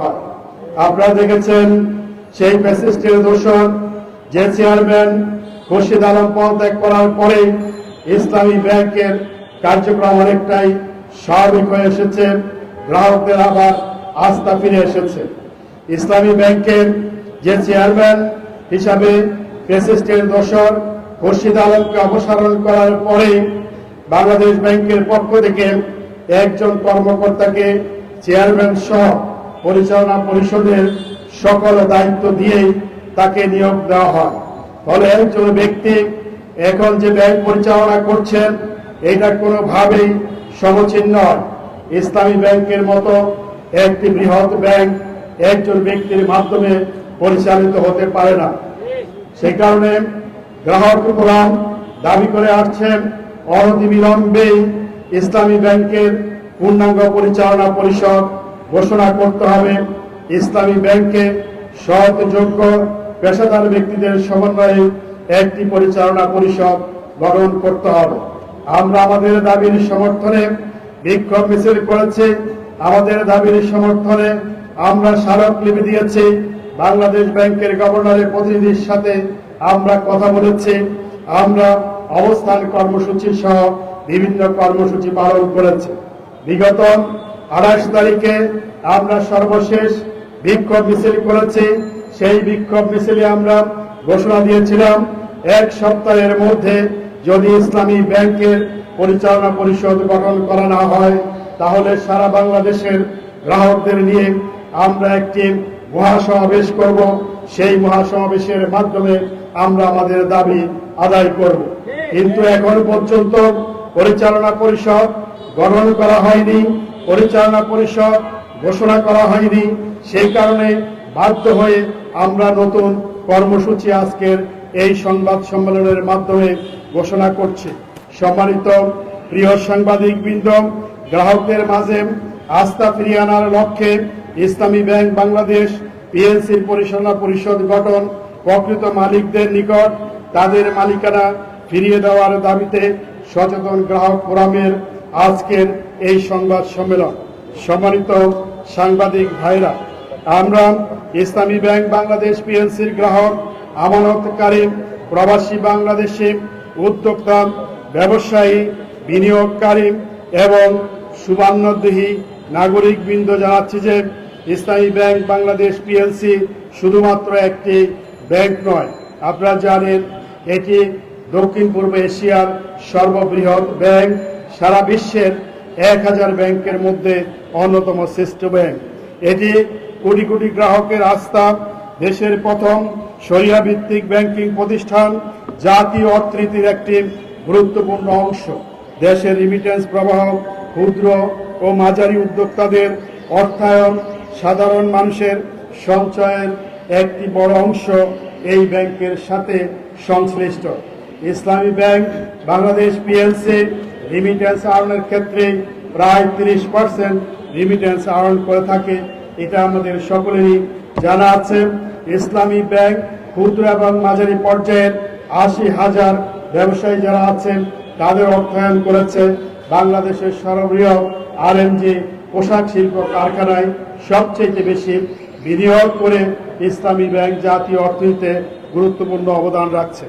হয়। আপনারা দেখেছেন সেই ফ্যাসিস্টের দোষর যে চেয়ারম্যান খুরশিদ আলম পদত্যাগ করার পরে ইসলামী ব্যাংকের কার্যক্রম অনেকটাই স্বাভাবিক হয়ে এসেছে, গ্রাহকদের আবার আস্থা ফিরে এসেছে। ইসলামী ব্যাংকের যে চেয়ারম্যান হিসাবে ফ্যাসিস্টের দোষর খুরশিদ আলমকে অপসারণ করার পরে বাংলাদেশ ব্যাংকের পক্ষ থেকে একজন কর্মকর্তাকে চেয়ারম্যান সহ পরিচালনা পরিষদের সকল দায়িত্ব দিয়েই তাকে নিয়োগ দেওয়া হয়। ফলে একজন ব্যক্তি এখন যে ব্যাংক পরিচালনা করছেন এটা কোনোভাবেই সমীচীন নয়। ইসলামী ব্যাংকের মতো একটি বৃহৎ ব্যাংক একজন ব্যক্তির মাধ্যমে পরিচালিত হতে পারে না। সেই কারণে গ্রাহক ফোরাম দাবি করে আসছেন অনতিবিলম্বে ইসলামী ব্যাংকের পূর্ণাঙ্গ পরিচালনা পরিষদ ঘোষণা করতে হবে। ইসলামী ব্যাংকে সৎ, যোগ্য, পেশাদার ব্যক্তিদের সমন্বয়ে একটি পরিচালনা পরিষদ গঠন করতে হবে। আমরা আমাদের দাবির সমর্থনে বিক্ষোভ মিছিল করেছি। আমাদের দাবির সমর্থনে আমরা স্মারকলিপি দিয়েছি। বাংলাদেশ ব্যাংকের গভর্নরের প্রতিনিধির সাথে আমরা কথা বলেছি। আমরা অবস্থান কর্মসূচি সহ বিভিন্ন কর্মসূচি পালন করেছি। বিগত 28 তারিখে আমরা সর্বশেষ বিক্ষোভ মিছিল করেছি। সেই বিক্ষোভ মিছিলে আমরা ঘোষণা দিয়েছিলাম 1 সপ্তাহের মধ্যে যদি ইসলামী ব্যাংকের পরিচালনা পরিষদ গঠন করা না হয় তাহলে সারা বাংলাদেশের গ্রাহকদের নিয়ে আমরা একটি মহাসমাবেশ করব। সেই মহাসমাবেশের মাধ্যমে আমরা আমাদের দাবি আদায় করব। কিন্তু এখন পর্যন্ত পরিচালনা পরিষদ গঠন করা হয়নি, পরিচালনা পরিষদ ঘোষণা করা হয়নি। সেই কারণে বাধ্য হয়ে আমরা নতুন কর্মসূচি আজকের এই সংবাদ সম্মেলনের মাধ্যমে ঘোষণা করছি। সম্মানিত প্রিয় সাংবাদিক বৃন্দ, গ্রাহকদের মাঝে আস্থা ফিরিয়ে আনার লক্ষ্যে ইসলামী ব্যাংক বাংলাদেশ পিএলসির পরিচালনা পরিষদ গঠন, প্রকৃত মালিকদের নিকট তাদের মালিকানা ফিরিয়ে দেওয়ার দাবিতে সচেতন গ্রাহক ফোরামের আজকের এই সংবাদ সম্মেলন। সম্মানিত সাংবাদিক ভাইরা, আমরা ইসলামী ব্যাংক বাংলাদেশ পিএলসির গ্রাহক, আমানতকারী, প্রবাসী বাংলাদেশি, উদ্যোক্তা, ব্যবসায়ী, বিনিয়োগকারী এবং সুবর্ণদেহী নাগরিক বৃন্দ জানাচ্ছি যে ইসলামী ব্যাংক বাংলাদেশ পিএলসি শুধুমাত্র একটি ব্যাংক নয়। আপনারা জানেন এটি দক্ষিণ পূর্ব এশিয়ার সর্ববৃহৎ ব্যাংক, সারা বিশ্বের 1000 ব্যাংকের মধ্যে অন্যতম শ্রেষ্ঠ ব্যাংক। এটি কোটি কোটি গ্রাহকের আস্থা, দেশের প্রথম শরিয়া ভিত্তিক ব্যাংকিং প্রতিষ্ঠান, জাতীয় অর্থনীতির একটি গুরুত্বপূর্ণ অংশ। দেশের রিমিটেন্স প্রবাহ, ক্ষুদ্র ও মাঝারি উদ্যোক্তাদের অর্থায়ন, সাধারণ মানুষের সঞ্চয়ের একটি বড় অংশ এই ব্যাংকের সাথে সংশ্লিষ্ট। ইসলামী ব্যাংক বাংলাদেশ পিএলসি রিমিটেন্স আর্নের ক্ষেত্রে প্রায় 30% রিমিটেন্স আর্ন করে থাকে। এটা আমাদের সকলেরই জানা আছে। ইসলামী ব্যাংক ক্ষুদ্র এবং মাঝারি পর্যায়ের 80,000 ব্যবসায়ী যারা আছেন তাদের অর্থায়ন করেছে। বাংলাদেশের সর্ববৃহৎ আরএমজি পোশাক শিল্প কারখানায় সবচেয়ে বেশি বিনিয়োগ করে ইসলামী ব্যাংক জাতীয় অর্থনীতিতে গুরুত্বপূর্ণ অবদান রাখছে।